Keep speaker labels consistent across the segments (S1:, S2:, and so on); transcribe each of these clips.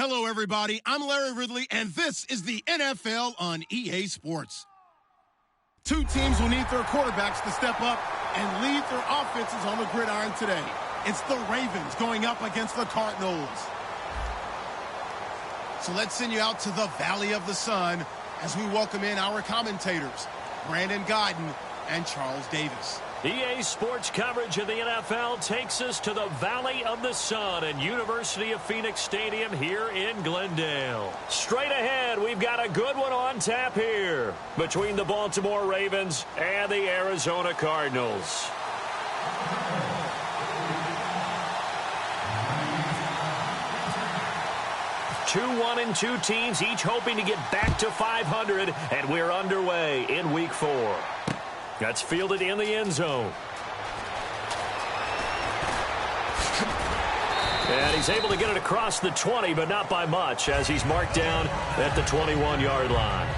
S1: Hello, everybody. I'm Larry Ridley, and this is the NFL on EA Sports. Two teams will need their quarterbacks to step up and lead their offenses on the gridiron today. It's the Ravens going up against the Cardinals. So let's send you out to the Valley of the Sun as we welcome in our commentators, Brandon Godden and Charles Davis.
S2: EA Sports coverage of the NFL takes us to the Valley of the Sun at University of Phoenix Stadium here in Glendale. Straight ahead, we've got a good one on tap here between the Baltimore Ravens and the Arizona Cardinals. Two 1-2 teams, each hoping to get back to 500, and we're underway in Week 4. That's fielded in the end zone. And he's able to get it across the 20, but not by much, as he's marked down at the 21-yard line.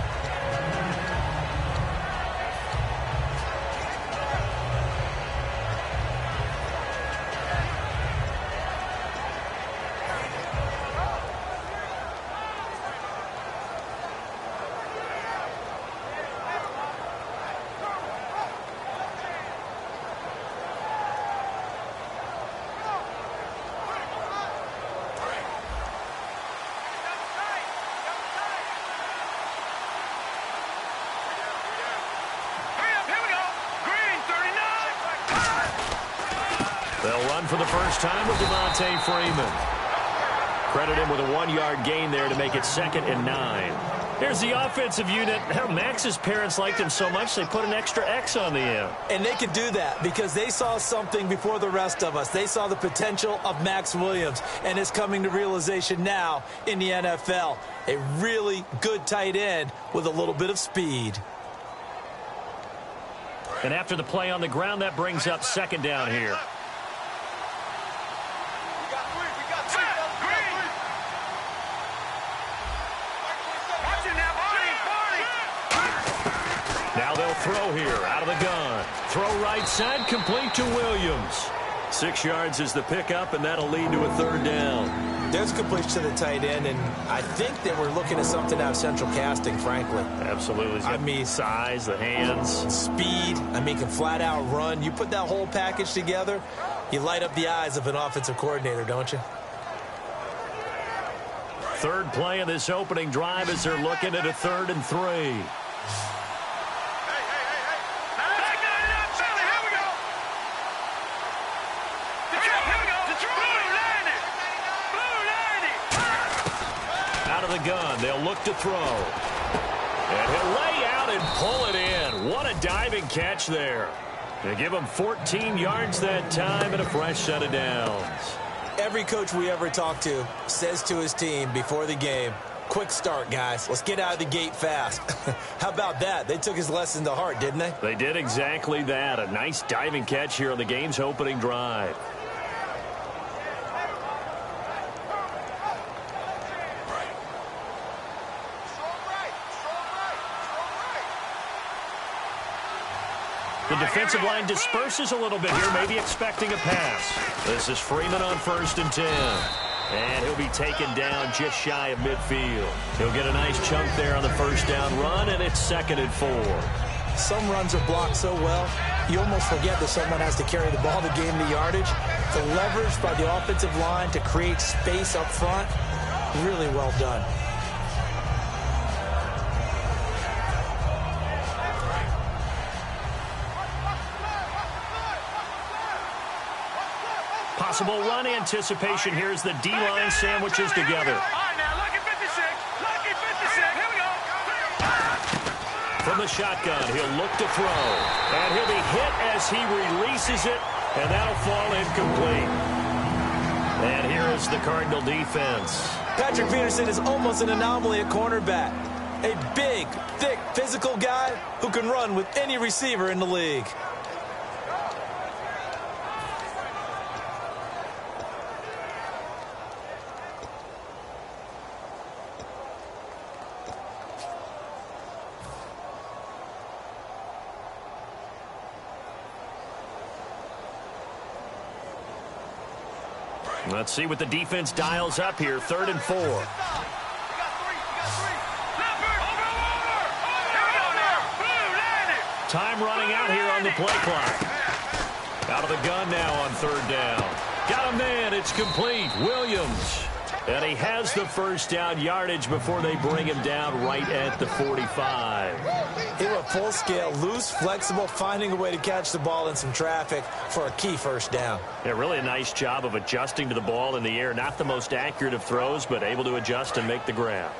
S2: They'll run for the first time with Devontae Freeman. Credit him with a 1-yard gain there to make it 2nd and 9. Here's the offensive unit. Max's parents liked him so much they put an extra X on the end.
S3: And they could do that because they saw something before the rest of us. They saw the potential of Max Williams, and it's coming to realization now in the NFL. A really good tight end with a little bit of speed.
S2: And after the play on the ground, that brings up 2nd down here. Now they'll throw here out of the gun. Throw right side, complete to Williams. 6 yards is the pickup, and that'll lead to a 3rd down.
S3: There's a completion to the tight end, and I think that we're looking at something out of central casting, frankly.
S2: Absolutely. I mean, size, the hands.
S3: Speed. Can flat out run. You put that whole package together, you light up the eyes of an offensive coordinator, don't you?
S2: Third play of this opening drive as they're looking at a 3rd and 3. Out of the gun, they'll look to throw. And he'll lay out and pull it in. What a diving catch there. They give him 14 yards that time and a fresh set of downs.
S3: Every coach we ever talk to says to his team before the game, quick start, guys. Let's get out of the gate fast. How about that? They took his lesson to heart, didn't they?
S2: They did exactly that. A nice diving catch here on the game's opening drive. The defensive line disperses a little bit here, maybe expecting a pass. This is Freeman on 1st and 10. And he'll be taken down just shy of midfield. He'll get a nice chunk there on the 1st down run, and it's 2nd and 4.
S3: Some runs are blocked so well, you almost forget that someone has to carry the ball to gain the yardage. The leverage by the offensive line to create space up front, really well done.
S2: Possible run anticipation here as the D-line sandwiches together.
S4: All right, now, lucky 56. Lucky 56. Here we go.
S2: From the shotgun, he'll look to throw. And he'll be hit as he releases it, and that'll fall incomplete. And here is the Cardinal defense.
S3: Patrick Peterson is almost an anomaly at cornerback. A big, thick, physical guy who can run with any receiver in the league.
S2: Let's see what the defense dials up here. 3rd and 4. Time running out here on the play clock. Out of the gun now on 3rd down. Got a man. It's complete. Williams. And he has the first down yardage before they bring him down right at the 45.
S3: He went full scale, loose, flexible, finding a way to catch the ball in some traffic for a key first down.
S2: Yeah, really a nice job of adjusting to the ball in the air. Not the most accurate of throws, but able to adjust and make the grab.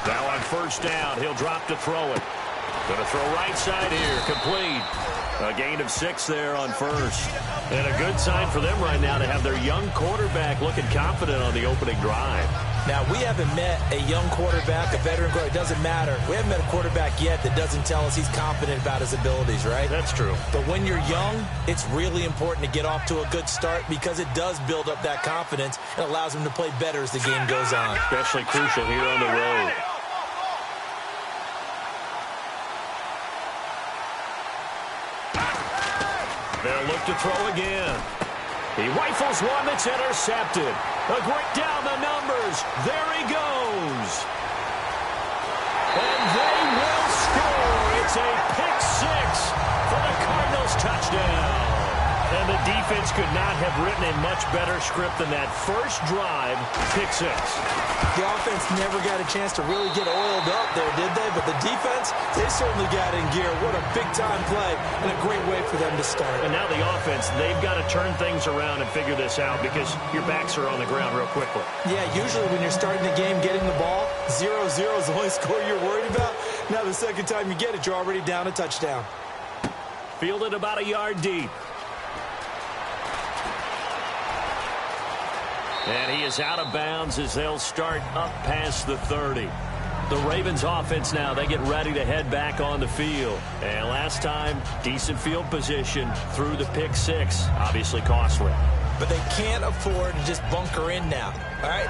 S2: Now on first down, he'll drop to throw it. Going to throw right side here, complete. A gain of 6 there on first. And a good sign for them right now to have their young quarterback looking confident on the opening drive.
S3: Now, we haven't met a young quarterback, a veteran quarterback. It doesn't matter. We haven't met a quarterback yet that doesn't tell us he's confident about his abilities, right?
S2: That's true.
S3: But when you're young, it's really important to get off to a good start because it does build up that confidence and allows him to play better as the game goes on.
S2: Especially crucial here on the road. They'll look to throw again. He rifles one that's intercepted. A great down the numbers. There he goes. And they will score. It's a pick 6 for the Cardinals touchdown. And the defense could not have written a much better script than that first drive, pick 6.
S3: The offense never got a chance to really get oiled up there, did they? But the defense, they certainly got in gear. What a big-time play and a great way for them to start.
S2: And now the offense, they've got to turn things around and figure this out because your backs are on the ground real quickly.
S3: Yeah, usually when you're starting the game, getting the ball, 0-0 is the only score you're worried about. Now the second time you get it, you're already down a touchdown.
S2: Fielded about a yard deep. And he is out of bounds as they'll start up past the 30. The Ravens offense now, they get ready to head back on the field. And last time, decent field position through the pick 6. Obviously costly.
S3: But they can't afford to just bunker in now. All right,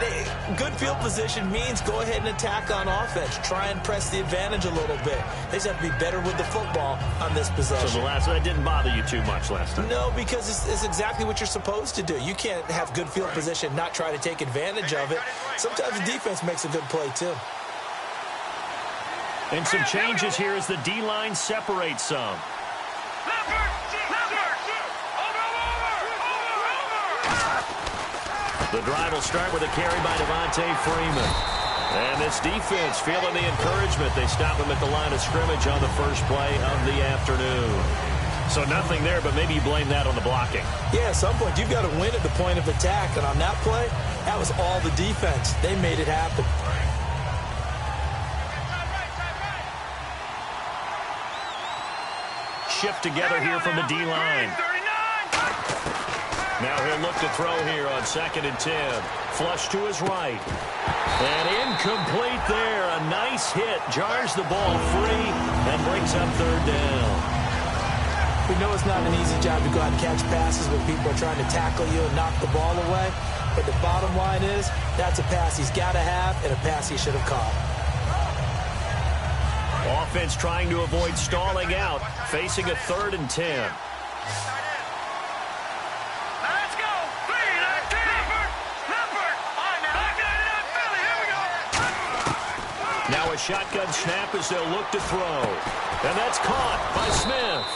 S3: good field position means go ahead and attack on offense. Try and press the advantage a little bit. They just have to be better with the football on this possession.
S2: So that didn't bother you too much last time?
S3: No, because it's exactly what you're supposed to do. You can't have good field position, not try to take advantage of it. Sometimes the defense makes a good play, too.
S2: And some changes here as the D-line separates some. The drive will start with a carry by Devontae Freeman. And this defense feeling the encouragement. They stop him at the line of scrimmage on the first play of the afternoon. So nothing there, but maybe you blame that on the blocking.
S3: Yeah, at some point you've got to win at the point of attack. And on that play, that was all the defense. They made it happen.
S2: Shift together here from the D-line. Now he'll look to throw here on 2nd and 10. Flush to his right. And incomplete there. A nice hit. Jars the ball free and brings up 3rd down.
S3: We know it's not an easy job to go out and catch passes when people are trying to tackle you and knock the ball away. But the bottom line is that's a pass he's got to have and a pass he should have caught.
S2: Offense trying to avoid stalling out. Facing a 3rd and 10. Now a shotgun snap as they'll look to throw. And that's caught by Smith.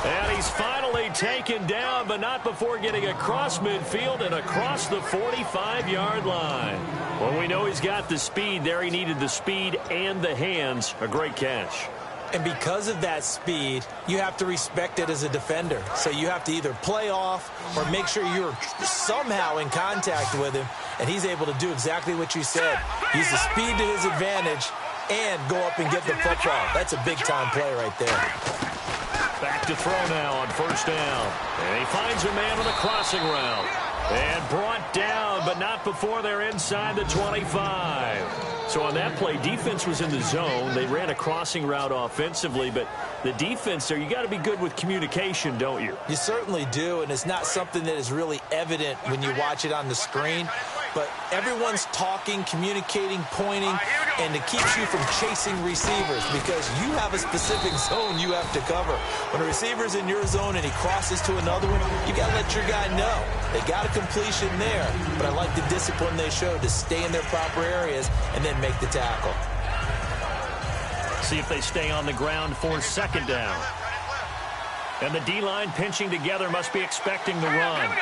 S2: And he's finally taken down, but not before getting across midfield and across the 45-yard line. Well, we know he's got the speed there. He needed the speed and the hands. A great catch.
S3: And because of that speed, you have to respect it as a defender. So you have to either play off or make sure you're somehow in contact with him. And he's able to do exactly what you said. Use the speed to his advantage and go up and get the football. That's a big-time play right there.
S2: Back to throw now on 1st down. And he finds a man on the crossing route. And brought down, but not before they're inside the 25. So on that play, defense was in the zone. They ran a crossing route offensively, but the defense there, you got to be good with communication, don't you?
S3: You certainly do, and it's not something that is really evident when you watch it on the screen. but everyone's talking, communicating, pointing, and it keeps you from chasing receivers because you have a specific zone you have to cover. When a receiver's in your zone and he crosses to another one, you got to let your guy know. They got a completion there, but I like the discipline they showed to stay in their proper areas and then make the tackle.
S2: See if they stay on the ground for second down. And the D-line pinching together must be expecting the run.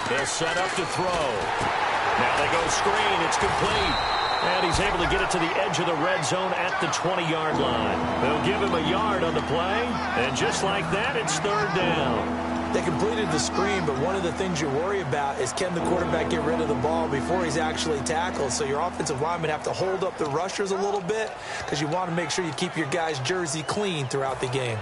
S2: They'll set up to throw. Now they go screen. It's complete. And he's able to get it to the edge of the red zone at the 20-yard line. They'll give him a yard on the play. And just like that, it's third down.
S3: They completed the screen, but one of the things you worry about is can the quarterback get rid of the ball before he's actually tackled? So your offensive linemen have to hold up the rushers a little bit because you want to make sure you keep your guy's jersey clean throughout the game.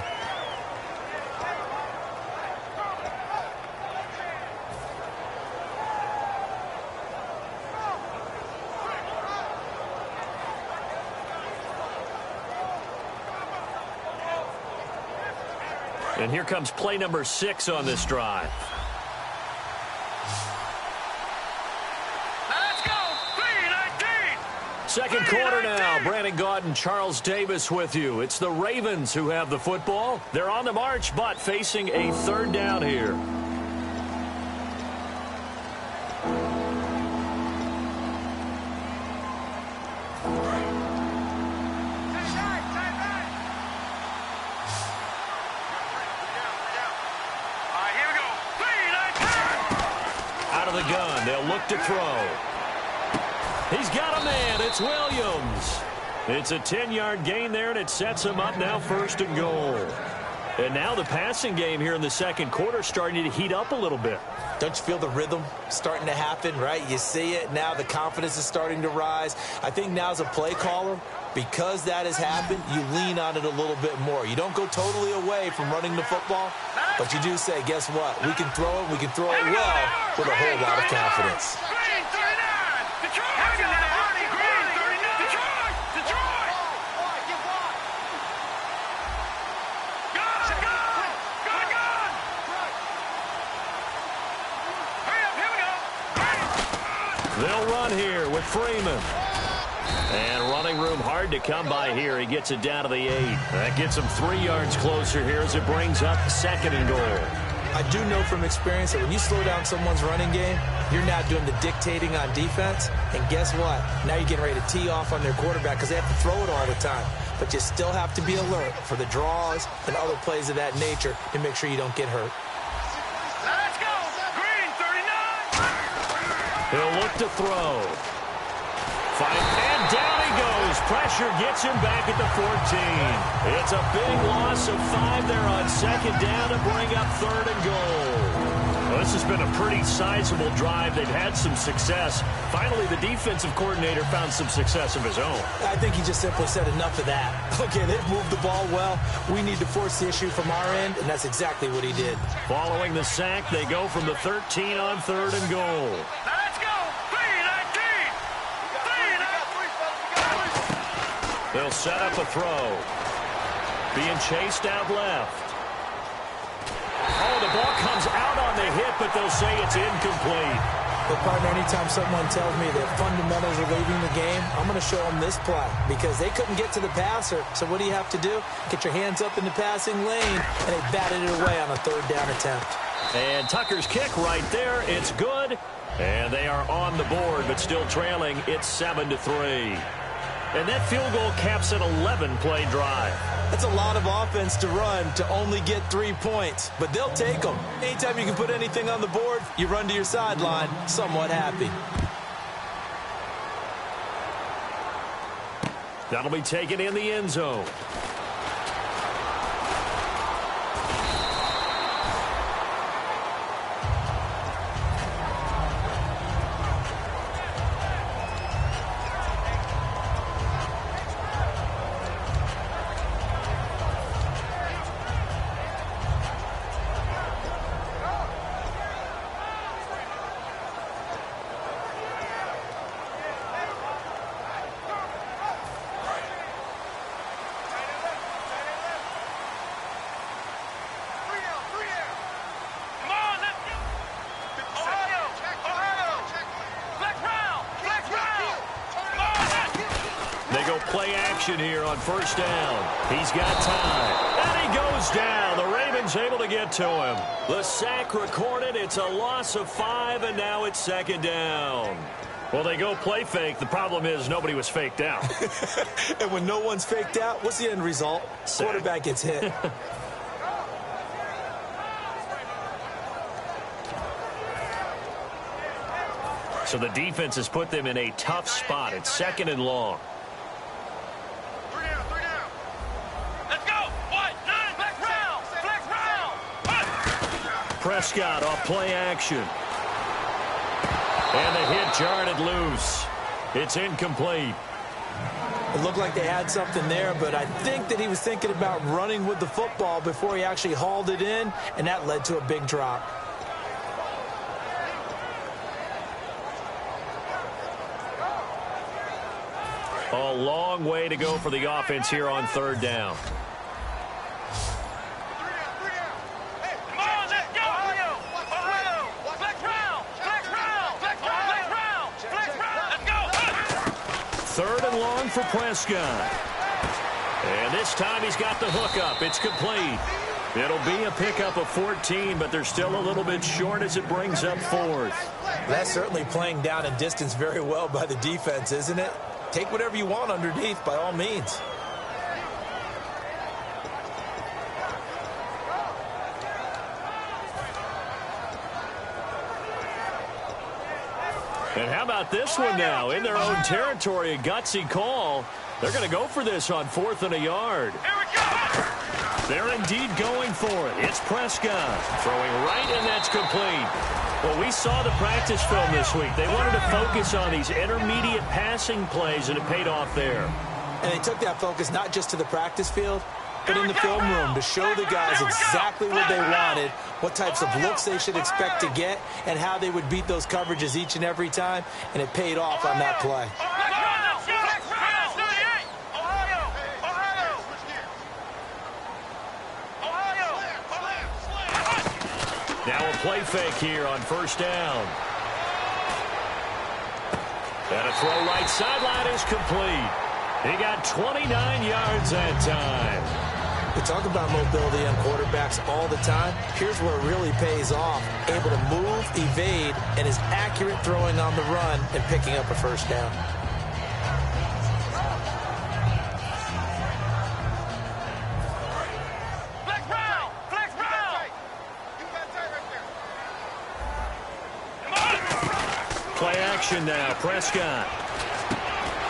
S2: And here comes play number 6 on this drive.
S4: Let's go. 3-19.
S2: Second quarter now. Brandon Gaudin and Charles Davis with you. It's the Ravens who have the football. They're on the march, but facing a third down here. To throw. He's got a man. It's Williams. It's a 10-yard gain there, and it sets him up now first and goal. And now the passing game here in the second quarter starting to heat up a little bit.
S3: Don't you feel the rhythm starting to happen, right? You see it. Now the confidence is starting to rise. I think now as a play caller, because that has happened, you lean on it a little bit more. You don't go totally away from running the football, but you do say, guess what? We can throw it. We can throw it well with a whole lot of confidence.
S2: They'll run here with Freeman. And running room hard to come by here. He gets it down to the 8. That gets him 3 yards closer here as it brings up second and goal.
S3: I do know from experience that when you slow down someone's running game, you're not doing the dictating on defense. And guess what? Now you're getting ready to tee off on their quarterback because they have to throw it all the time. But you still have to be alert for the draws and other plays of that nature to make sure you don't get hurt.
S4: Let's go. Green 39.
S2: He'll look to throw. And down he goes. Pressure gets him back at the 14. It's a big loss of 5 there on second down to bring up third and goal. Well, this has been a pretty sizable drive. They've had some success. Finally, the defensive coordinator found some success of his own.
S3: I think he just simply said enough of that. Okay, they've moved the ball well. We need to force the issue from our end, and that's exactly what he did.
S2: Following the sack, they go from the 13 on third and goal.
S4: Let's go. 3-19. 3-19.
S2: They'll set up a throw. Being chased out left. Oh, the ball comes out on the hit, but they'll say it's incomplete.
S3: But, partner, anytime someone tells me that fundamentals are leaving the game, I'm going to show them this play because they couldn't get to the passer. So what do you have to do? Get your hands up in the passing lane, and they batted it away on a third down attempt.
S2: And Tucker's kick right there. It's good. And they are on the board, but still trailing. It's 7-3. And that field goal caps an 11-play drive.
S3: That's a lot of offense to run to only get 3 points, but they'll take them. Anytime you can put anything on the board, you run to your sideline somewhat happy.
S2: That'll be taken in the end zone. go play action here on first down. He's got time. And he goes down. The Ravens able to get to him. The sack recorded. It's a loss of 5, and now it's second down. Well, they go play fake. The problem is nobody was faked out.
S3: And when no one's faked out, what's the end result?
S2: Sack.
S3: Quarterback gets hit.
S2: So the defense has put them in a tough spot. It's second and long.
S4: Three down. Let's go. What? 9. Flex round.
S2: Prescott off play action. And the hit jarred it loose. It's incomplete.
S3: It looked like they had something there, but I think that he was thinking about running with the football before he actually hauled it in, and that led to a big drop.
S2: A long way to go for the offense here on third down. Third and long for Prescott. And this time he's got the hook up. It's complete. It'll be a pickup of 14, but they're still a little bit short as it brings up fourth.
S3: That's certainly playing down in distance very well by the defense, isn't it? Take whatever you want underneath, by all means.
S2: And how about this one now? In their own territory, a gutsy call. They're going to go for this on 4th and a yard.
S4: Here we go.
S2: They're indeed going for it. It's Prescott throwing right, and that's complete. Well, we saw the practice film this week. They wanted to focus on these intermediate passing plays, and it paid off there.
S3: And they took that focus not just to the practice field, but in the film room to show the guys exactly what they wanted, what types of looks they should expect to get, and how they would beat those coverages each and every time, and it paid off on that play.
S2: Now a play fake here on first down. And a throw right sideline is complete. He got 29 yards that time.
S3: We talk about mobility on quarterbacks all the time. Here's where it really pays off. Able to move, evade, and is accurate throwing on the run and picking up a first down.
S2: Play action now, Prescott.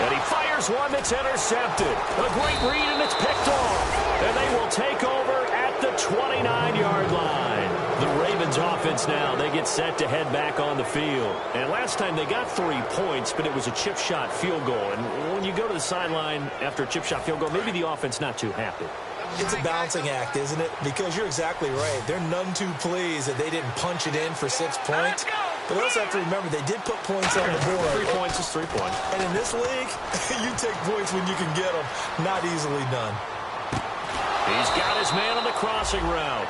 S2: And he fires one that's intercepted. A great read, and it's picked off. And they will take over at the 29-yard line. The Ravens offense now, they get set to head back on the field. And last time they got 3 points, but it was a chip shot field goal. And when you go to the sideline after a chip shot field goal, maybe the offense not too happy.
S3: It's a balancing act, isn't it? Because you're exactly right. They're none too pleased that they didn't punch it in for 6 points. But they also have to remember they did put points on the board.
S2: 3 points is 3 points.
S3: And in this league, you take points when you can get them. Not easily done.
S2: He's got his man on the crossing route.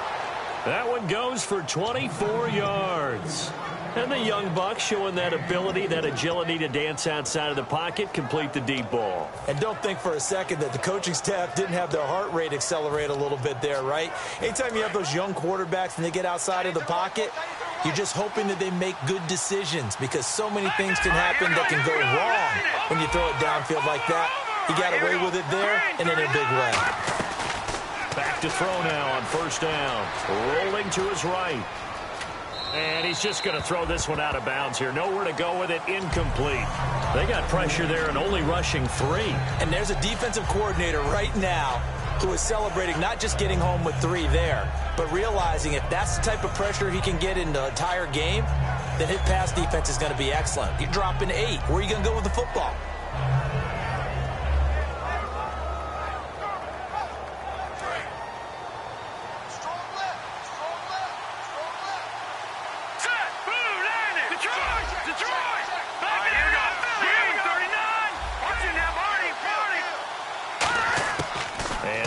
S2: That one goes for 24 yards. And the young buck showing that ability, that agility to dance outside of the pocket, complete the deep ball.
S3: And don't think for a second that the coaching staff didn't have their heart rate accelerate a little bit there, right? Anytime you have those young quarterbacks and they get outside of the pocket, you're just hoping that they make good decisions because so many things can happen that can go wrong when you throw it downfield like that. He got away with it there and in a big way.
S2: Back to throw now on first down. Rolling to his right. And he's just going to throw this one out of bounds here. Nowhere to go with it. Incomplete. They got pressure there and only rushing 3.
S3: And there's a defensive coordinator right now who is celebrating not just getting home with 3 there, but realizing if that's the type of pressure he can get in the entire game, then his pass defense is going to be excellent. You're dropping 8. Where are you going to go with the football?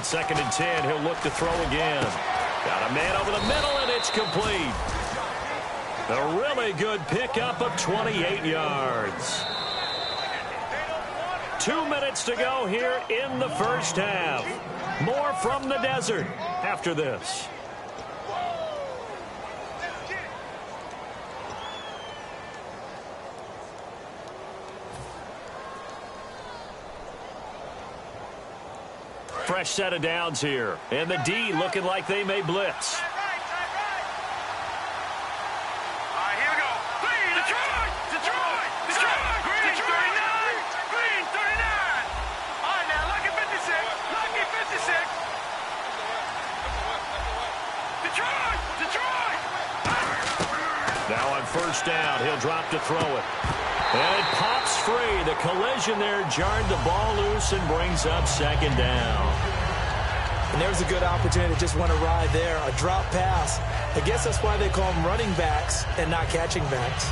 S2: Second and 10, he'll look to throw again. Got a man over the middle, and it's complete. A really good pickup of 28 yards. 2 minutes to go here in the first half. More from the desert after this. Fresh set of downs here. And the D looking like they may blitz. Now on first down, he'll drop to throw it. And it pops free. The collision there jarred the ball loose and brings up second down.
S3: And there's a good opportunity to just want to ride there. A drop pass. I guess that's why they call them running backs and not catching backs.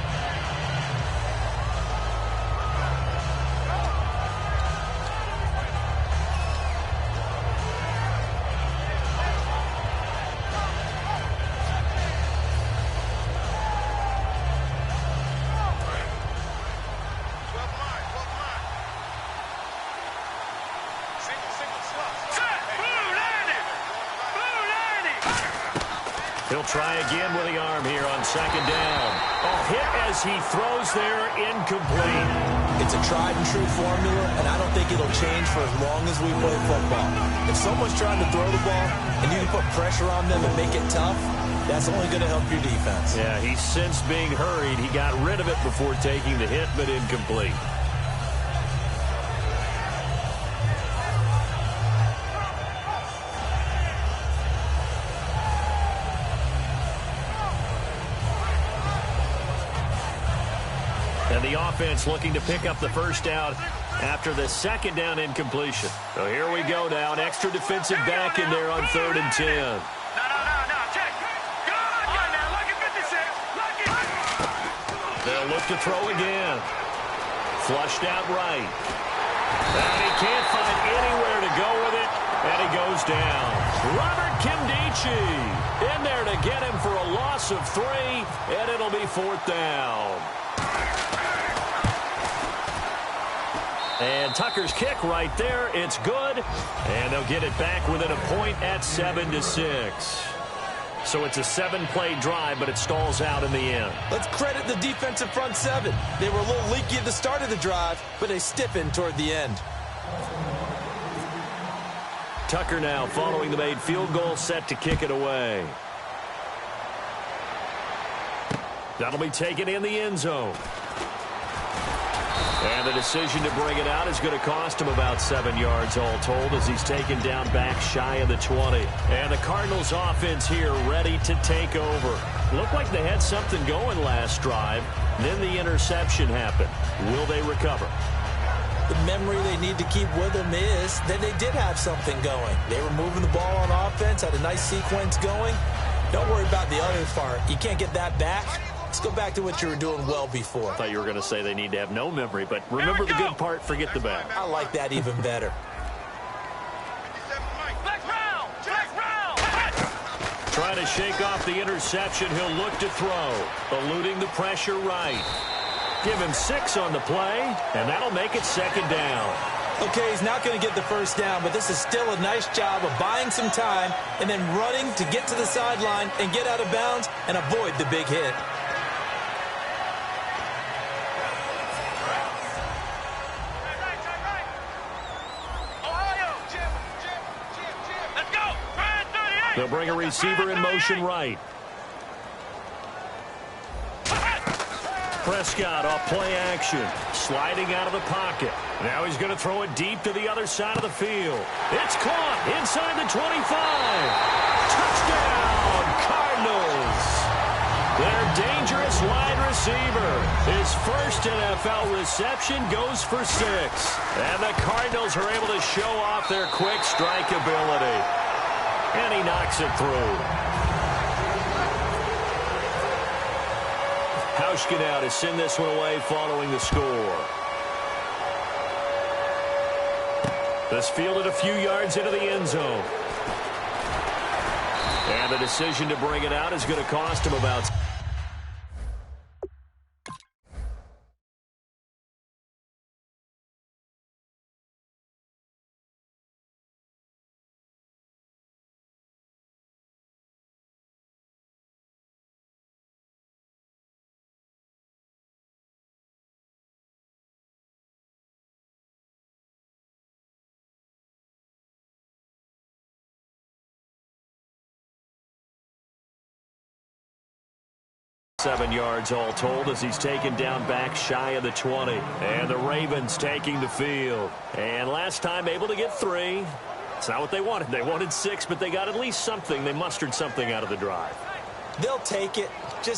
S2: He'll try again with the arm here on second down. A hit as he throws there, incomplete.
S3: It's a tried and true formula, and I don't think it'll change for as long as we play football. If someone's trying to throw the ball and you can put pressure on them and make it tough, that's only going to help your defense.
S2: Yeah, he sensed being hurried. He got rid of it before taking the hit, but incomplete. And the offense looking to pick up the first down after the second down incompletion. So here we go now. An extra defensive back in there on 3rd and 10.
S4: No, check. Go on now, lucky 56. Lucky.
S2: They'll look to throw again. Flushed out right. And he can't find anywhere to go with it. And he goes down. Robert Kimdichie in there to get him for a loss of 3. And it'll be 4th down. And Tucker's kick right there. It's good. And they'll get it back within a point at 7-6. So it's a 7-play drive, but it stalls out in the end.
S3: Let's credit the defensive front 7. They were a little leaky at the start of the drive, but they stiffened toward the end.
S2: Tucker now following the made field goal, set to kick it away. That'll be taken in the end zone. And the decision to bring it out is going to cost him about 7 yards all told as he's taken down back shy of the 20. And the Cardinals offense here ready to take over. Looked like they had something going last drive. Then the interception happened. Will they recover?
S3: The memory they need to keep with them is that they did have something going. They were moving the ball on offense, had a nice sequence going. Don't worry about the other part. You can't get that back. Let's go back to what you were doing well before.
S2: I thought you were going to say they need to have no memory, but remember the good part, forget the bad.
S3: I like that even better.
S2: Trying to shake off the interception, he'll look to throw. Eluding the pressure right. Give him 6 on the play, and that'll make it 2nd down.
S3: Okay, he's not going to get the first down, but this is still a nice job of buying some time and then running to get to the sideline and get out of bounds and avoid the big hit.
S2: They'll bring a receiver in motion right. Prescott off play action. Sliding out of the pocket. Now he's going to throw it deep to the other side of the field. It's caught inside the 25. Touchdown, Cardinals. Their dangerous wide receiver. His first NFL reception goes for 6. And the Cardinals are able to show off their quick strike ability. And he knocks it through. Hauschka now to send this one away following the score. This fielded a few yards into the end zone. And the decision to bring it out is going to cost him about 7 yards all told as he's taken down back shy of the 20. And the Ravens taking the field. And last time able to get 3. It's not what they wanted. They wanted 6, but they got at least something. They mustered something out of the drive.
S3: They'll take it.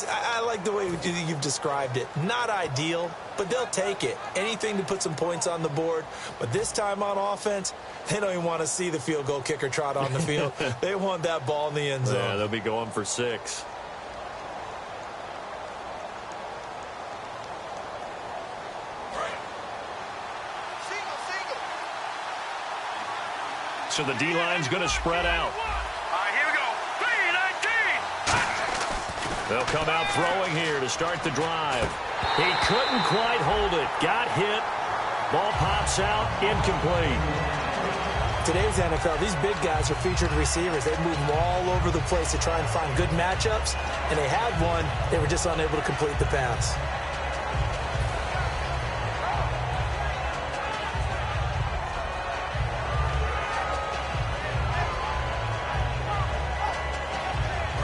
S3: I like the way you've described it. Not ideal, but they'll take it. Anything to put some points on the board. But this time on offense, they don't even want to see the field goal kicker trot on the field. They want that ball in the end zone.
S2: Yeah, they'll be going for 6. So the D-line's going to spread out.
S4: Here we go. 3-19.
S2: They'll come out throwing here to start the drive. He couldn't quite hold it. Got hit. Ball pops out. Incomplete.
S3: Today's NFL, these big guys are featured receivers. They move them all over the place to try and find good matchups. And they had one. They were just unable to complete the pass.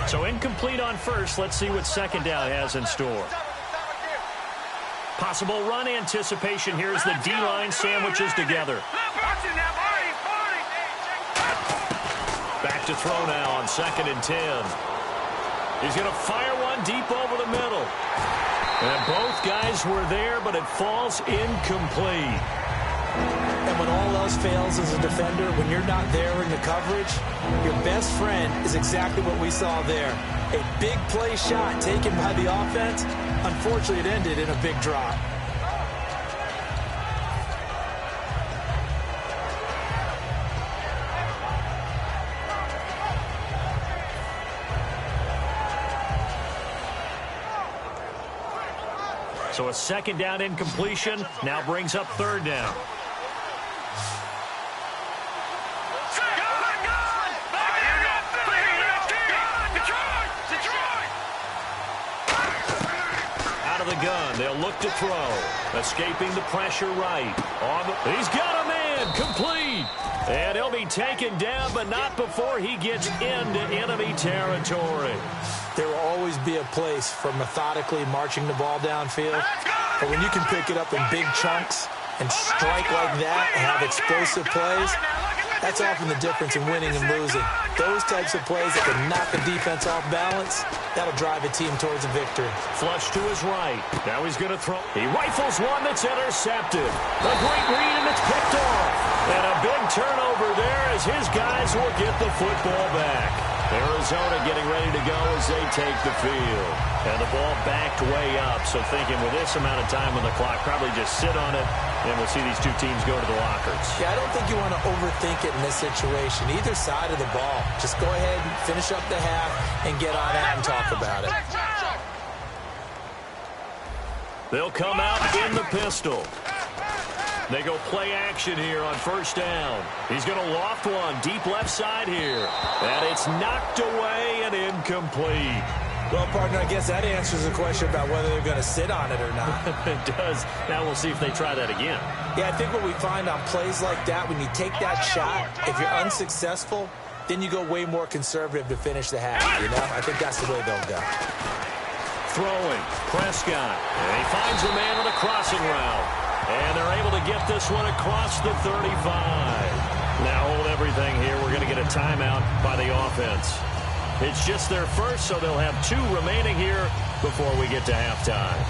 S2: So incomplete on first. Let's see what second down has in store. Possible run anticipation here as the D-line sandwiches together. Back to throw now on 2nd and 10. He's going to fire one deep over the middle. And both guys were there, but it falls incomplete.
S3: And when all else fails as a defender, when you're not there in the coverage, your best friend is exactly what we saw there. A big play shot taken by the offense. Unfortunately, it ended in a big drop.
S2: So a second down incompletion now brings up 3rd down. The gun. They'll look to throw. Escaping the pressure right. He's got a man. Complete. And he'll be taken down, but not before he gets into enemy territory.
S3: There will always be a place for methodically marching the ball downfield. But when you can pick it up in big chunks and strike like that and have explosive plays, that's often the difference in winning and losing. Those types of plays that can knock a defense off balance, that'll drive a team towards a victory.
S2: Flush to his right. Now he's going to throw. He rifles one that's intercepted. A great read, and it's picked off. And a big turnover there as his guys will get the football back. Arizona getting ready to go as they take the field. And the ball backed way up, so thinking with this amount of time on the clock, probably just sit on it, and we'll see these two teams go to the lockers.
S3: Yeah, I don't think you want to overthink it in this situation. Either side of the ball. Just go ahead and finish up the half and get on out and talk about it.
S2: They'll come out in the pistol. They go play action here on 1st down. He's going to loft one deep left side here. And it's knocked away and incomplete.
S3: Well, partner, I guess that answers the question about whether they're going to sit on it or not.
S2: It does. Now we'll see if they try that again.
S3: Yeah, I think what we find on plays like that, when you take that shot, if you're unsuccessful, then you go way more conservative to finish the half, you know? I think that's the way they'll go.
S2: Throwing, Prescott. And he finds the man on the crossing route. And they're able to get this one across the 35. Now hold everything here. We're going to get a timeout by the offense. It's just their first, so they'll have 2 remaining here before we get to halftime.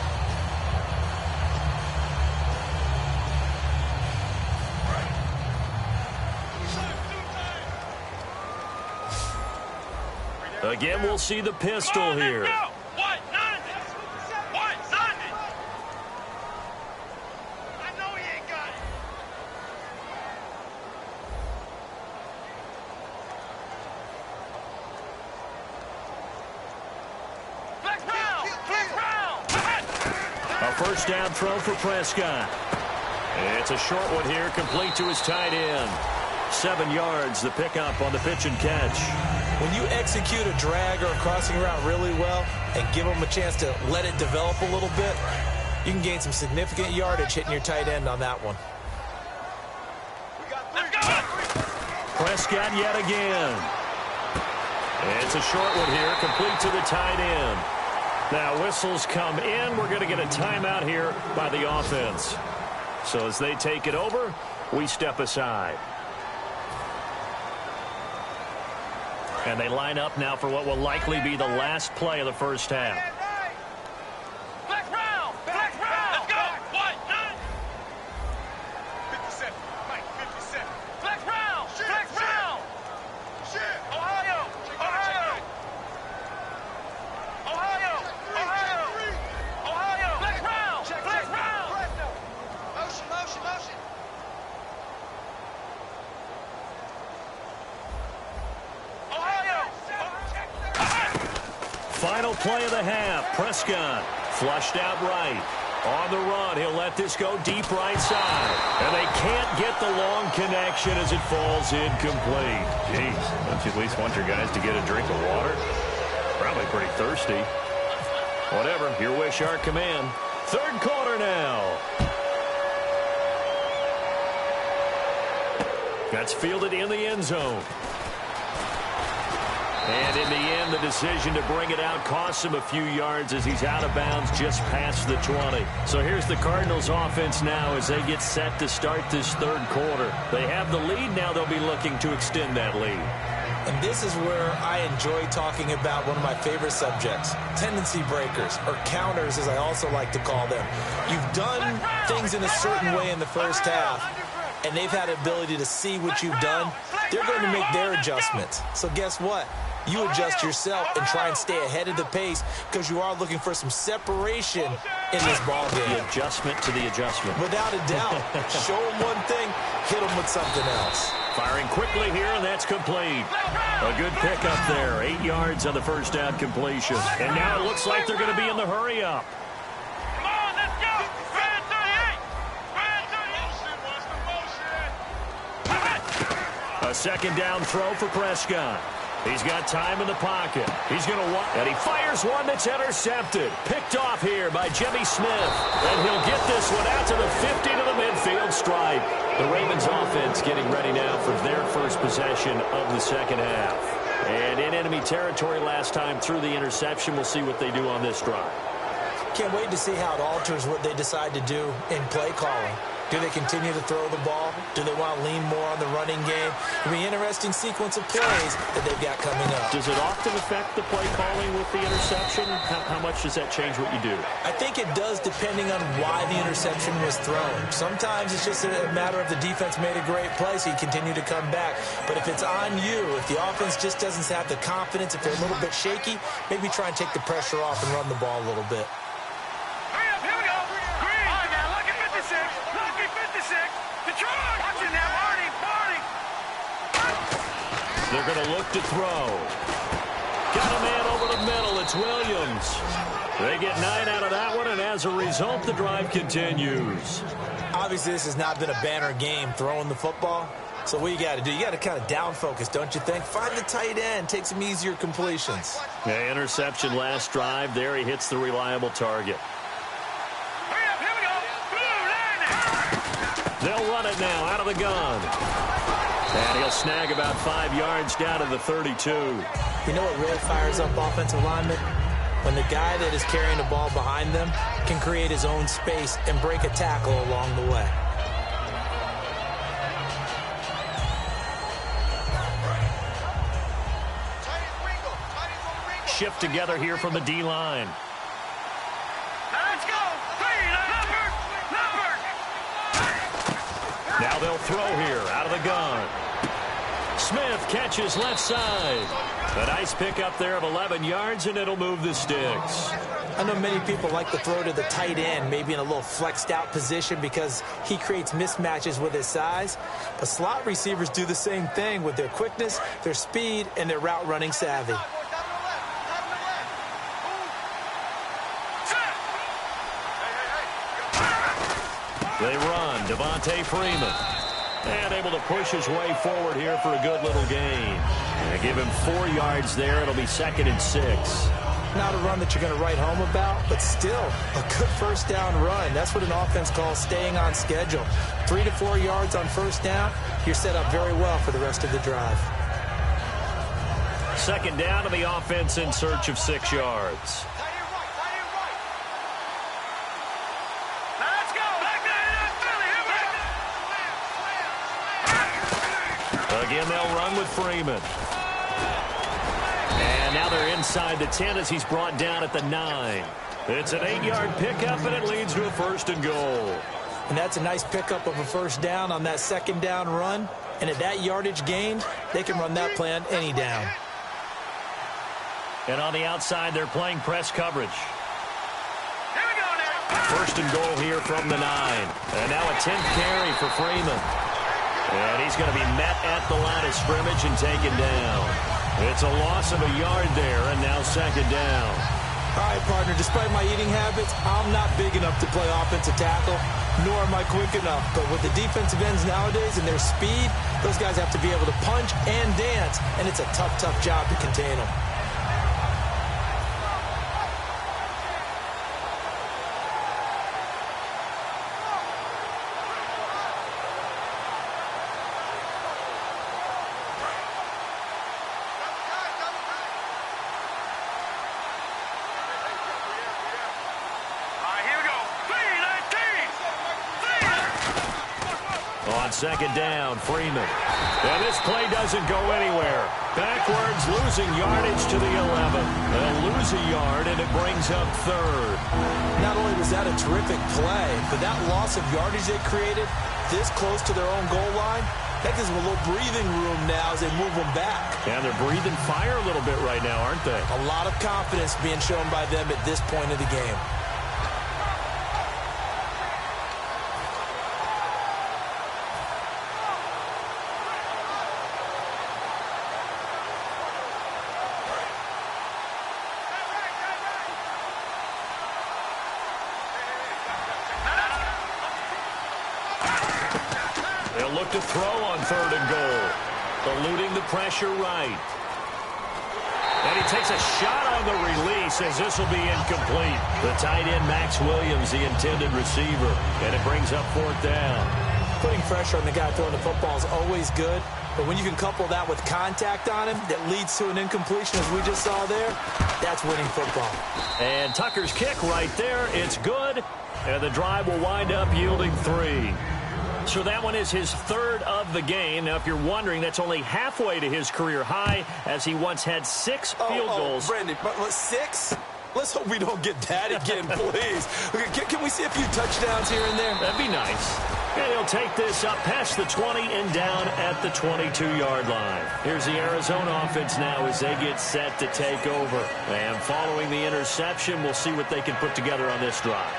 S2: Again, we'll see the pistol here. First down throw for Prescott. It's a short one here, complete to his tight end. 7 yards, the pickup on the pitch and catch.
S3: When you execute a drag or a crossing route really well and give them a chance to let it develop a little bit, you can gain some significant yardage hitting your tight end on that one.
S2: Prescott yet again. It's a short one here, complete to the tight end. Now whistles come in. We're going to get a timeout here by the offense. So as they take it over, we step aside. And they line up now for what will likely be the last play of the first half.
S4: Black round! Black round! Let's go! What? 57. Mike, 57. Black round! Black round! Shit! Ohio! Ohio! Ohio! Ohio! Ohio! Black round! Black round! Motion, motion, motion!
S2: Final play of the half. Prescott flushed out right. On the run, he'll let this go deep right side. And they can't get the long connection as it falls incomplete.
S5: Jeez, don't you at least want your guys to get a drink of water? Probably pretty thirsty.
S2: Whatever, your wish, our command. Third quarter now. That's fielded in the end zone. And in the end, the decision to bring it out costs him a few yards as he's out of bounds just past the 20. So here's the Cardinals offense now as they get set to start this third quarter. They have the lead. Now they'll be looking to extend that lead.
S3: And this is where I enjoy talking about one of my favorite subjects, tendency breakers, or counters as I also like to call them. You've done things in a certain way in the first half, and they've had the ability to see what you've done. They're going to make their adjustments. So guess what? You adjust yourself and try and stay ahead of the pace because you are looking for some separation in this ball game.
S2: The adjustment to the adjustment.
S3: Without a doubt. Show them one thing, hit them with something else.
S2: Firing quickly here, and that's complete. A good pickup there. 8 yards on the first down completion. And now it looks like they're going to be in the hurry-up.
S4: Come on, let's go! Brand 38! Brand 38!
S2: A second down throw for Prescott. He's got time in the pocket. He's going to walk, and he fires one that's intercepted. Picked off here by Jimmy Smith. And he'll get this one out to the 50 to the midfield stripe. The Ravens offense getting ready now for their first possession of the second half. And in enemy territory last time through the interception. We'll see what they do on this drive.
S3: Can't wait to see how it alters what they decide to do in play calling. Do they continue to throw the ball? Do they want to lean more on the running game? It'll be an interesting sequence of plays that they've got coming up.
S2: Does it often affect the play calling with the interception? How much does that change what you do?
S3: I think it does depending on why the interception was thrown. Sometimes it's just a matter of the defense made a great play, so you continue to come back. But if it's on you, if the offense just doesn't have the confidence, if they're a little bit shaky, maybe try and take the pressure off and run the ball a little bit.
S4: Here we go. Green. All right, now, lucky 56. Lucky 56. Detroit. Watching now, Marty.
S2: They're going to look to throw. Got a man over the middle. It's Williams. They get 9 out of that one, and as a result, the drive continues.
S3: Obviously, this has not been a banner game throwing the football. So what you got to do, you got to kind of down focus, don't you think? Find the tight end, take some easier completions.
S2: Yeah, interception last drive. There he hits the reliable target.
S4: Hurry up, here we go. Blue,
S2: They'll run it now out of the gun. And he'll snag about 5 yards down to the 32.
S3: You know what really fires up offensive linemen? When the guy that is carrying the ball behind them can create his own space and break a tackle along the way.
S2: Shift together here from the D-line.
S4: let's go.
S2: Now they'll throw here out of the gun. Smith catches left side. A nice pickup there of 11 yards, and it'll move the sticks.
S3: I know many people like to throw to the tight end, maybe in a little flexed out position because he creates mismatches with his size. But slot receivers do the same thing with their quickness, their speed, and their route running savvy.
S2: They run. Devontae Freeman. And able to push his way forward here for a good little gain. And give him 4 yards there. It'll be 2nd and 6.
S3: Not a run that you're going to write home about, but still a good first down run. That's what an offense calls staying on schedule. 3 to 4 yards on first down. You're set up very well for the rest of the drive.
S2: 2nd down to the offense in search of 6 yards. Again, they'll run with Freeman. And now they're inside the 10 as he's brought down at the 9. It's an 8-yard pickup, and it leads to a 1st and goal.
S3: And that's a nice pickup of a 1st down on that 2nd down run. And at that yardage gained, they can run that play on any down.
S2: And on the outside, they're playing press coverage.
S4: Here we go now.
S2: 1st and goal here from the 9. And now a 10th carry for Freeman. And he's going to be met at the line of scrimmage and taken down. It's a loss of a yard there, and now 2nd down.
S3: All right, partner, despite my eating habits, I'm not big enough to play offensive tackle, nor am I quick enough. But with the defensive ends nowadays and their speed, those guys have to be able to punch and dance, and it's a tough, tough job to contain them.
S2: On 2nd down, Freeman. And this play doesn't go anywhere. Backwards, losing yardage to the 11. They'll lose a yard, and it brings up 3rd.
S3: Not only was that a terrific play, but that loss of yardage they created this close to their own goal line, that gives them a little breathing room now as they move them back.
S2: And they're breathing fire a little bit right now, aren't they?
S3: A lot of confidence being shown by them at this point of the game.
S2: They'll look to throw on 3rd and goal. Eluding the pressure right. And he takes a shot on the release as this will be incomplete. The tight end, Max Williams, the intended receiver. And it brings up 4th down.
S3: Putting pressure on the guy throwing the football is always good. But when you can couple that with contact on him that leads to an incompletion, as we just saw there, that's winning football.
S2: And Tucker's kick right there. It's good. And the drive will wind up yielding 3. So that one is his 3rd of the game. Now, if you're wondering, that's only halfway to his career high, as he once had 6 field goals.
S3: Brandon, but 6? Let's hope we don't get that again, please. Can we see a few touchdowns here and there?
S2: That'd be nice. And he'll take this up past the 20 and down at the 22-yard line. Here's the Arizona offense now as they get set to take over. And following the interception, we'll see what they can put together on this drive.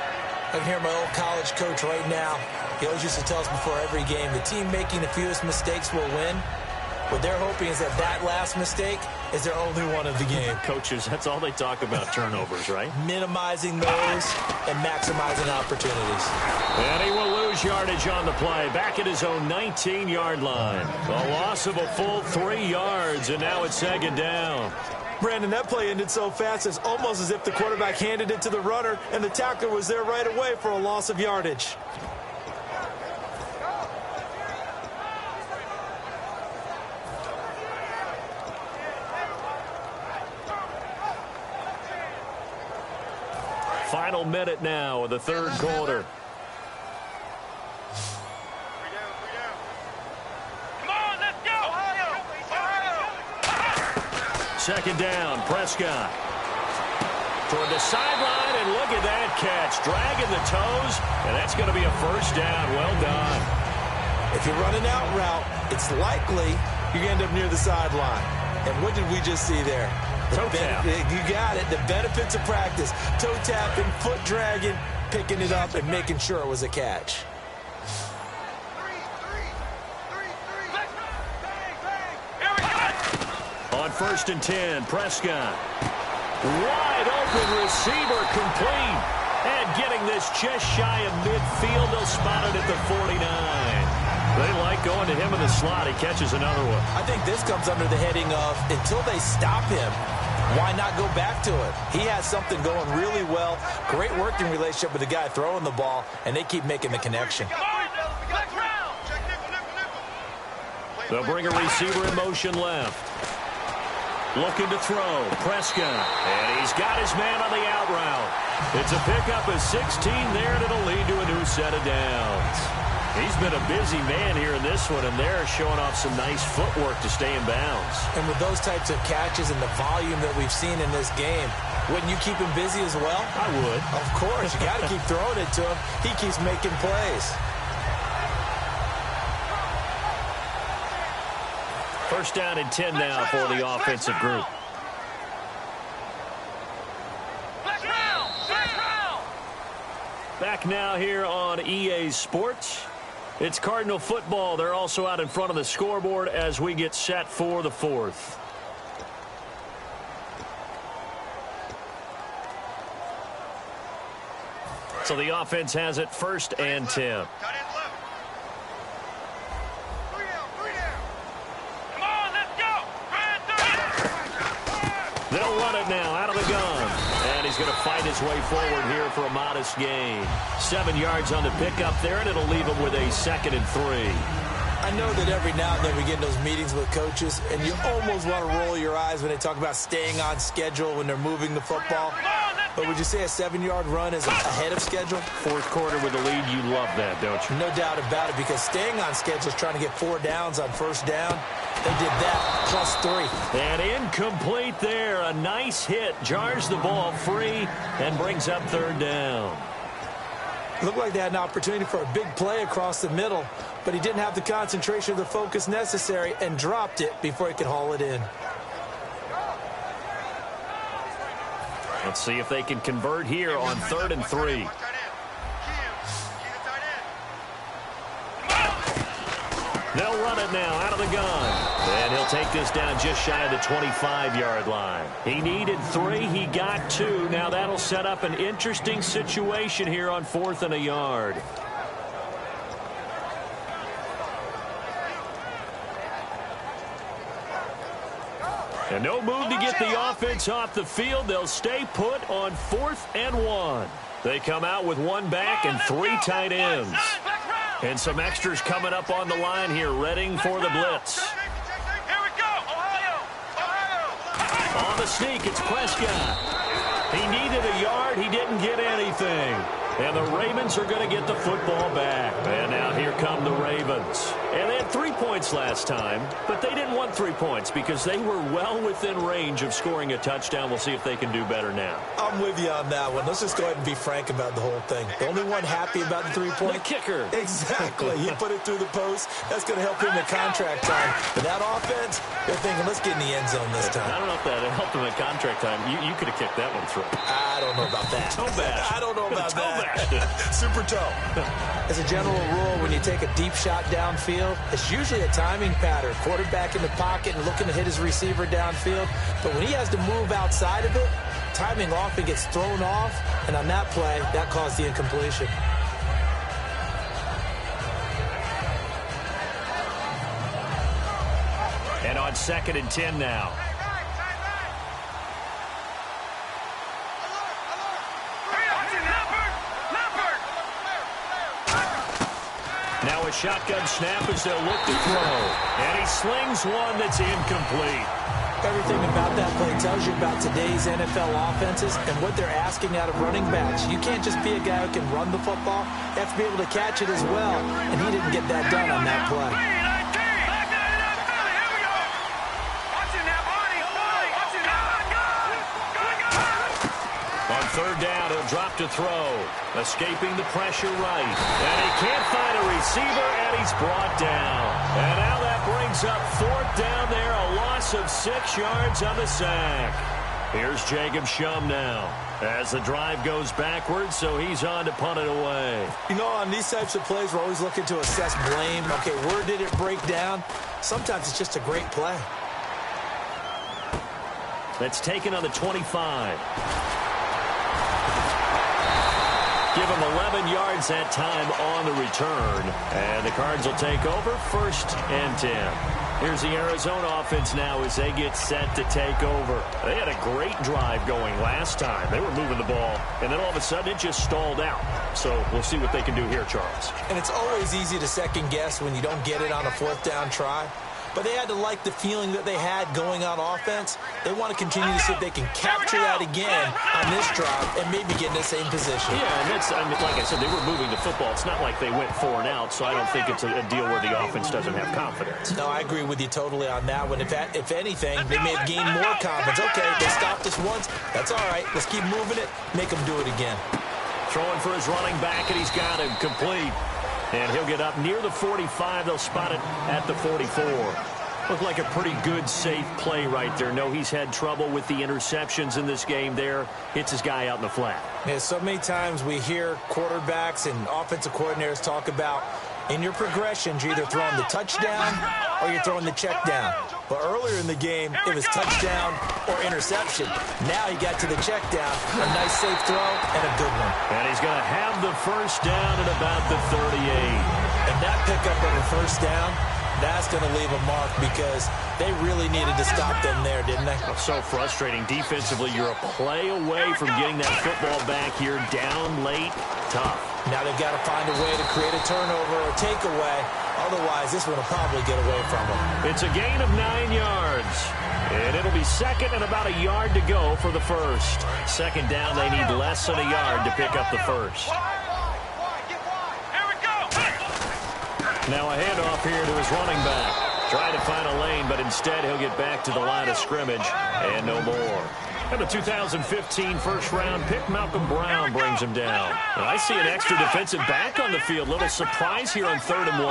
S3: I can hear my old college coach right now. He always used to tell us before every game, the team making the fewest mistakes will win. What they're hoping is that last mistake is their only one of the game.
S2: Coaches, that's all they talk about, turnovers, right?
S3: Minimizing those and maximizing opportunities.
S2: And he will lose yardage on the play, back at his own 19-yard line. A loss of a full 3 yards, and now it's 2nd down.
S3: Brandon, that play ended so fast, it's almost as if the quarterback handed it to the runner, and the tackler was there right away for a loss of yardage.
S2: Final minute now of the 3rd quarter.
S4: Come on, let's go. Ohio.
S2: 2nd down, Prescott. Toward the sideline, and look at that catch. Dragging the toes, and that's going to be a 1st down. Well done.
S3: If you're running out route, it's likely you're going to end up near the sideline. And what did we just see there?
S2: Toe tap.
S3: You got it. The benefits of practice. Toe tapping, foot dragging, picking it up, and making sure it was a catch.
S2: On 1st and 10, Prescott. Wide open receiver, complete. And getting this just shy of midfield. They'll spot it at the 49. They like going to him in the slot. He catches another one.
S3: I think this comes under the heading of, until they stop him, why not go back to it? He has something going really well. Great working relationship with the guy throwing the ball, and they keep making the connection.
S2: They'll bring a receiver in motion left. Looking to throw. Prescott. And he's got his man on the out route. It's a pickup of 16 there, and it'll lead to a new set of downs. He's been a busy man here in this one, and they're showing off some nice footwork to stay in bounds.
S3: And with those types of catches and the volume that we've seen in this game, wouldn't you keep him busy as well?
S2: I would.
S3: Of course. You got to keep throwing it to him. He keeps making plays.
S2: First down and 10 now for the offensive group. Back now here on EA Sports. It's Cardinal football. They're also out in front of the scoreboard as we get set for the fourth. So the offense has it first and 10. They'll run it now out of the gun. And he's going to fight his way forward here for a modest gain. 7 yards on the pickup there, and it'll leave him with a 2nd and 3.
S3: I know that every now and then we get in those meetings with coaches, and you almost want to roll your eyes when they talk about staying on schedule when they're moving the football. But would you say a 7-yard run is ahead of schedule?
S2: Fourth quarter with the lead, you love that, don't you?
S3: No doubt about it, because staying on schedule is trying to get 4 downs on first down. They did that, plus 3.
S2: And incomplete there. A nice hit. Jars the ball free and brings up 3rd down.
S3: Looked like they had an opportunity for a big play across the middle, but he didn't have the concentration or the focus necessary and dropped it before he could haul it in.
S2: Let's see if they can convert here on 3rd and 3. They'll run it now out of the gun. And he'll take this down just shy of the 25-yard line. He needed 3. He got 2. Now that'll set up an interesting situation here on 4th and a yard. And no move to get the offense off the field. They'll stay put on 4th and 1. They come out with 1 back and 3 tight ends. And some extras coming up on the line here, readying for the blitz.
S4: Here we go, Ohio!
S2: On the sneak, it's Prescott. He needed a yard. He didn't get anything. And the Ravens are going to get the football back. And now here come the Ravens. And they had 3 points last time, but they didn't want 3 points because they were well within range of scoring a touchdown. We'll see if they can do better now.
S3: I'm with you on that one. Let's just go ahead and be frank about the whole thing. The only one happy about the 3-point?
S2: The kicker.
S3: Exactly. He put it through the post. That's going to help him in contract time. But that offense, they're thinking, let's get in the end zone this time.
S2: I don't know if that helped him at contract time. You could have kicked that one through.
S3: I don't know about that.
S2: Toe bash.
S3: I don't know about
S2: Toe
S3: that.
S2: bashed it.
S3: Super toe. As a general rule, when you take a deep shot downfield, it's usually a timing pattern. Quarterback in the pocket and looking to hit his receiver downfield. But when he has to move outside of it, timing often gets thrown off. And on that play, that caused the incompletion.
S2: And on 2nd and 10 now. Now a shotgun snap as they'll look to throw. And he slings one that's incomplete.
S3: Everything about that play tells you about today's NFL offenses and what they're asking out of running backs. You can't just be a guy who can run the football. You have to be able to catch it as well. And he didn't get that done on that play.
S2: On 3rd down, he'll drop to throw. Escaping the pressure right. And he can't find a receiver, and he's brought down. And now that brings up 4th down there, a loss of 6 yards on the sack. Here's Jacob Shum now as the drive goes backwards, so he's on to punt it away.
S3: You know, on these types of plays, we're always looking to assess blame. Okay, where did it break down? Sometimes it's just a great play.
S2: That's taken on the 25. Give him 11 yards that time on the return. And the Cards will take over 1st and 10. Here's the Arizona offense now as they get set to take over. They had a great drive going last time. They were moving the ball, and then all of a sudden it just stalled out. So we'll see what they can do here, Charles.
S3: And it's always easy to second guess when you don't get it on a 4th down try. but they had to like the feeling that they had going on offense. They want to continue to see if they can capture that again on this drive and maybe get in the same position.
S2: Yeah, and that's, I mean, like I said, they were moving the football. It's not like they went 4 and out, so I don't think it's a deal where the offense doesn't have confidence.
S3: No, I agree with you totally on that one. If anything, they may have gained more confidence. Okay, they stopped us once. That's all right. Let's keep moving it. Make them do it again.
S2: Throwing for his running back, and he's got him complete. And he'll get up near the 45. They'll spot it at the 44. Looked like a pretty good, safe play right there. No, he's had trouble with the interceptions in this game there. Hits his guy out in the flat.
S3: Yeah, so many times we hear quarterbacks and offensive coordinators talk about in your progressions, you're either throwing the touchdown or you're throwing the check down. But earlier in the game, it was touchdown or interception. Now he got to the check down. A nice, safe throw and a good one.
S2: And he's going to have the first down at about the 38.
S3: And that pickup of a first down, that's going to leave a mark because they really needed to stop them there, didn't they?
S2: So frustrating. Defensively, you're a play away from getting that football back here. Down late, tough.
S3: Now they've got to find a way to create a turnover or takeaway. Otherwise, this one will probably get away from them.
S2: It's a gain of 9 yards. And it'll be second and about a yard to go for the first. Second down, they need less than a yard to pick up the first. Now a handoff here to his running back. Trying to find a lane, but instead he'll get back to the line of scrimmage and no more. And the 2015 first-round pick, Malcolm Brown, brings him down. And I see an extra defensive back on the field. Little surprise here on 3rd and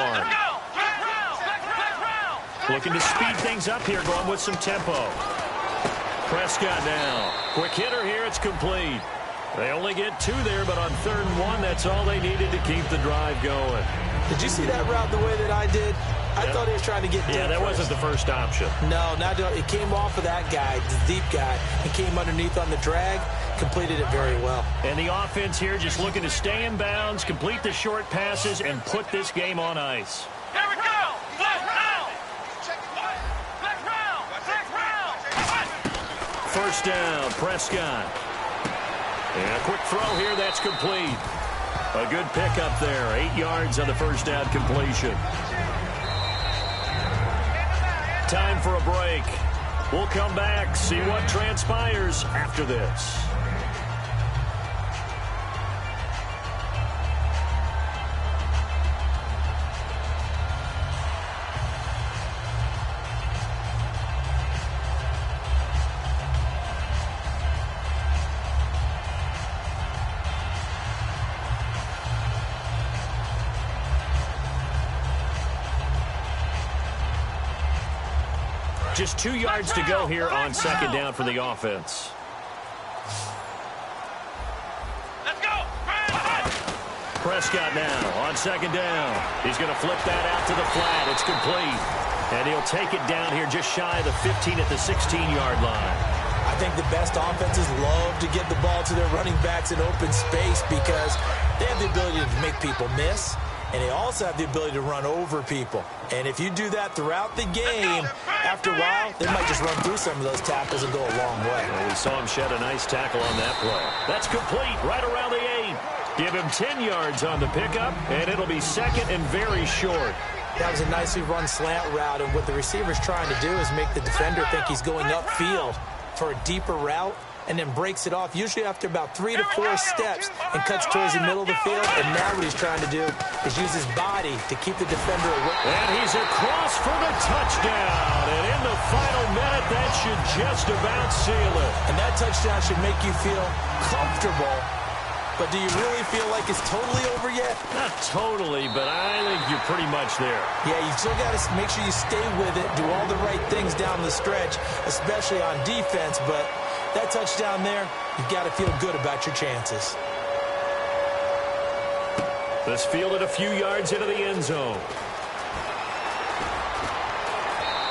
S2: 1. Looking to speed things up here, going with some tempo. Prescott now. Quick hitter here, it's complete. They only get 2 there, but on 3rd and 1, that's all they needed to keep the drive going.
S3: Did you see that route the way that I did? I thought he was trying to get deep.
S2: Yeah, that wasn't the first option.
S3: No, not it came off of that guy, the deep guy. He came underneath on the drag, completed it very well.
S2: And the offense here just looking to stay in bounds, complete the short passes, and put this game on ice.
S4: Here we go! Black round! Black round! Black round!
S2: First down, Prescott. And a quick throw here, that's complete. A good pickup there, 8 yards on the first down completion. Time for a break. We'll come back, see what transpires after this. Just 2 yards to go here on second down for the offense.
S4: Let's go!
S2: Prescott now on second down. He's going to flip that out to the flat. It's complete. And he'll take it down here just shy of the 15 at the 16-yard line.
S3: I think the best offenses love to get the ball to their running backs in open space because they have the ability to make people miss, and they also have the ability to run over people. And if you do that throughout the game, after a while, they might just run through some of those tackles and go a long way.
S2: Well, we saw him shed a nice tackle on that play. That's complete right around the 8. Give him 10 yards on the pickup, and it'll be second and very short.
S3: That was a nicely run slant route, and what the receiver's trying to do is make the defender think he's going upfield for a deeper route, and then breaks it off, usually after about 3 to 4 steps, and cuts towards the middle of the field. And now what he's trying to do is use his body to keep the defender away.
S2: And he's across for the touchdown. And in the final minute, that should just about seal it.
S3: And that touchdown should make you feel comfortable. But do you really feel like it's totally over yet?
S2: Not totally, but I think you're pretty much there.
S3: Yeah, you still got to make sure you stay with it, do all the right things down the stretch, especially on defense. But that touchdown there, you've got to feel good about your chances.
S2: This fielded a few yards into the end zone.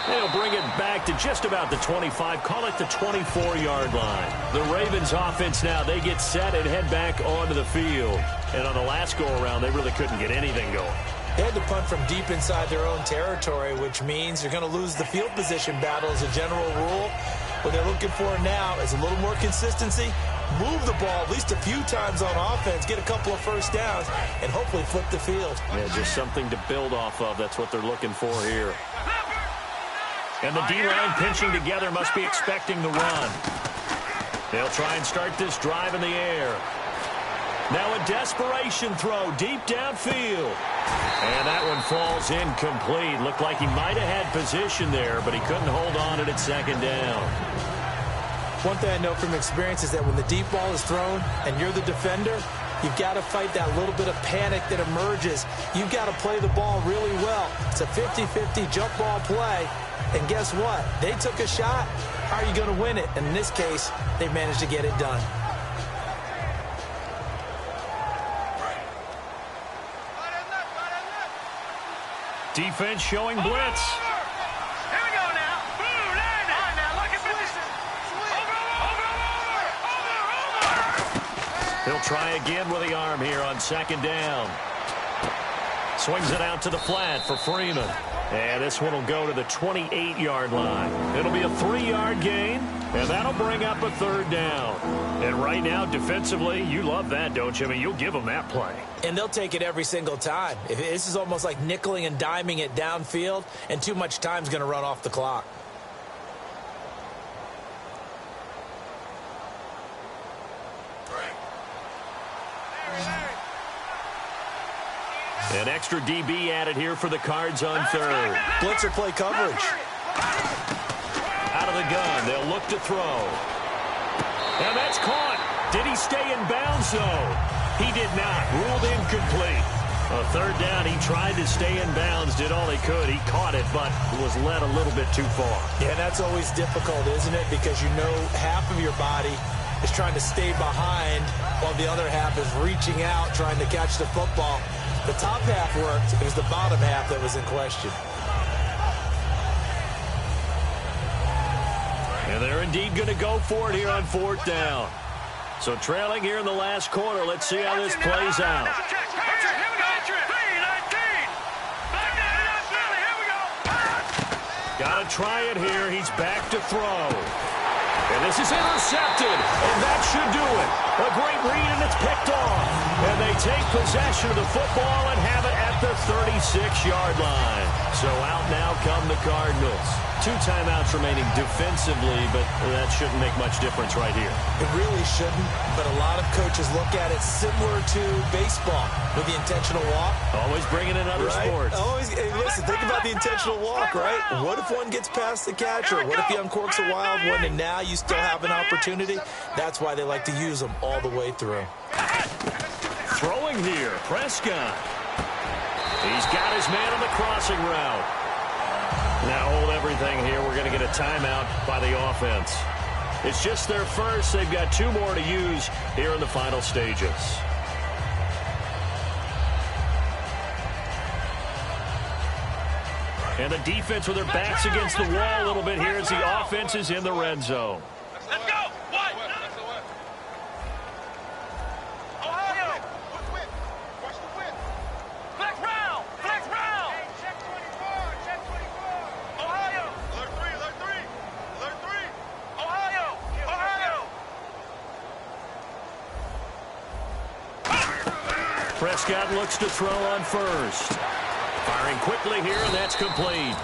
S2: They'll bring it back to just about the 25, call it the 24-yard line. The Ravens offense now, they get set and head back onto the field. And on the last go-around, they really couldn't get anything going.
S3: They had to punt from deep inside their own territory, which means they're going to lose the field position battle as a general rule. What they're looking for now is a little more consistency, move the ball at least a few times on offense, get a couple of first downs, and hopefully flip the field.
S2: Yeah, just something to build off of. That's what they're looking for here. And the D-line pinching together must be expecting the run. They'll try and start this drive in the air. Now a desperation throw deep downfield. And that one falls incomplete. Looked like he might have had position there, but he couldn't hold on to it at second down.
S3: One thing I know from experience is that when the deep ball is thrown and you're the defender, you've got to fight that little bit of panic that emerges. You've got to play the ball really well. It's a 50-50 jump ball play. And guess what? They took a shot. How are you going to win it? And in this case, they managed to get it done.
S2: Defense showing blitz.
S4: Here we go now. Boom, land it. All right, now, look at this. Over.
S2: He'll try again with the arm here on second down. Swings it out to the flat for Freeman. And this one will go to the 28-yard line. It'll be a 3-yard gain, and that'll bring up a third down. And right now, defensively, you love that, don't you? I mean, you'll give them that play.
S3: And they'll take it every single time. This is almost like nickeling and diming it downfield, and too much time's going to run off the clock.
S2: An extra DB added here for the Cards on third.
S3: Blitzer play coverage.
S2: Out of the gun, they'll look to throw. And that's caught. Did he stay in bounds, though? He did not. Ruled incomplete. A third down, he tried to stay in bounds, did all he could. He caught it, but was led a little bit too far.
S3: Yeah, that's always difficult, isn't it? Because you know half of your body is trying to stay behind while the other half is reaching out, trying to catch the football. The top half worked. It was the bottom half that was in question.
S2: And they're indeed going to go for it here on fourth down. So trailing here in the last quarter. Let's see how this plays out. Got to try it here. He's back to throw. And this is intercepted, and that should do it. A great read, and it's picked off. And they take possession of the football and have it at the 36-yard line. So out now come the Cardinals. 2 timeouts remaining defensively, but that shouldn't make much difference right here.
S3: It really shouldn't, but a lot of coaches look at it similar to baseball with the intentional walk.
S2: Always bringing in other sports.
S3: Always, hey, listen, think about the intentional walk, right? What if one gets past the catcher? What if he uncorks a wild one and now you still have an opportunity? That's why they like to use them all the way through.
S2: Throwing here, Prescott. He's got his man on the crossing route. Now hold everything here. We're going to get a timeout by the offense. It's just their first. They've got 2 more to use here in the final stages. And the defense with their backs against the wall a little bit here as the offense is in the red zone.
S4: Let's go. What? Ohio. Watch the whip. Flex round. Flex round. Hey, check 24. Check 24. Ohio. Alert 3. Alert 3. Alert 3. Ohio. Ohio.
S2: Prescott looks to throw on first. Firing quickly here, and that's complete.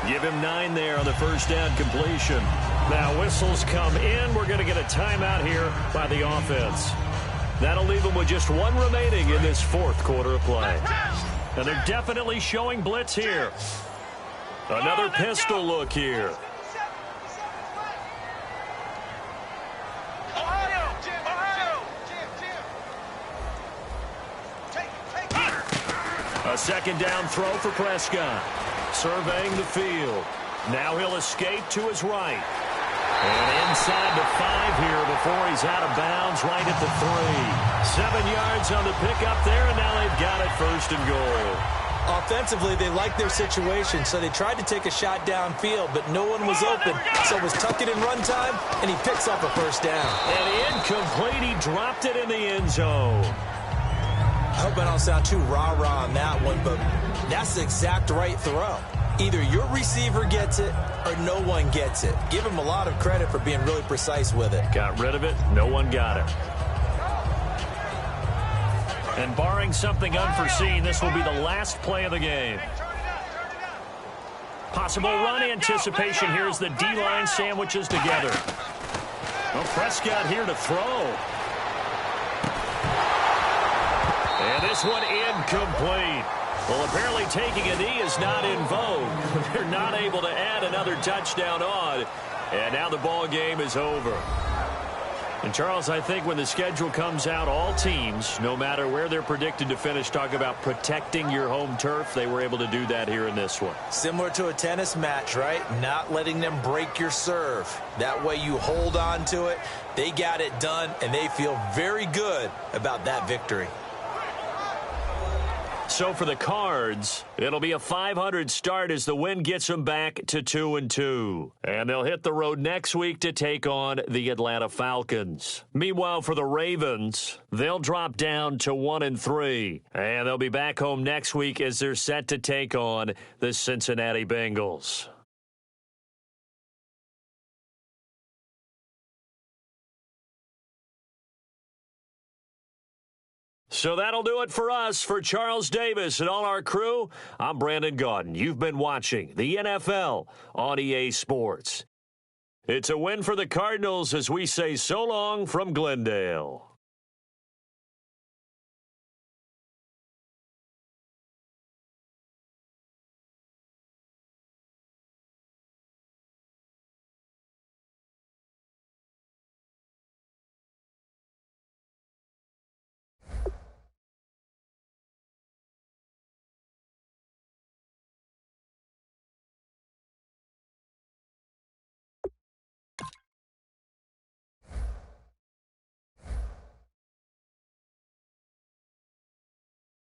S2: Give him 9 there on the first down completion. Now whistles come in. We're going to get a timeout here by the offense. That'll leave them with just 1 remaining in this 4th quarter of play. And they're definitely showing blitz here. Another pistol look here. A second down throw for Prescott. Surveying the field. Now he'll escape to his right. And inside the 5 here before he's out of bounds right at the 3. 7 yards on the pickup there, and now they've got it 1st and goal.
S3: Offensively, they like their situation, so they tried to take a shot downfield, but no one was open. So it was tuck it in run time, and he picks up a 1st down.
S2: And incomplete. He dropped it in the end zone.
S3: I hope I don't sound too rah-rah on that one, but that's the exact right throw. Either your receiver gets it or no one gets it. Give him a lot of credit for being really precise with it.
S2: Got rid of it. No one got it. And barring something unforeseen, this will be the last play of the game. Possible run anticipation here as the D-line sandwiches together. Well, Prescott here to throw. And this one incomplete. Well, apparently taking a knee is not in vogue. They're not able to add another touchdown on. And now the ball game is over. And, Charles, I think when the schedule comes out, all teams, no matter where they're predicted to finish, talk about protecting your home turf. They were able to do that here in this one.
S3: Similar to a tennis match, right? Not letting them break your serve. That way you hold on to it. They got it done, and they feel very good about that victory.
S2: So for the Cards, it'll be a .500 start as the win gets them back to 2-2. And they'll hit the road next week to take on the Atlanta Falcons. Meanwhile, for the Ravens, they'll drop down to 1-3. And they'll be back home next week as they're set to take on the Cincinnati Bengals. So that'll do it for us. For Charles Davis and all our crew, I'm Brandon Gaudin. You've been watching the NFL on EA Sports. It's a win for the Cardinals as we say so long from Glendale.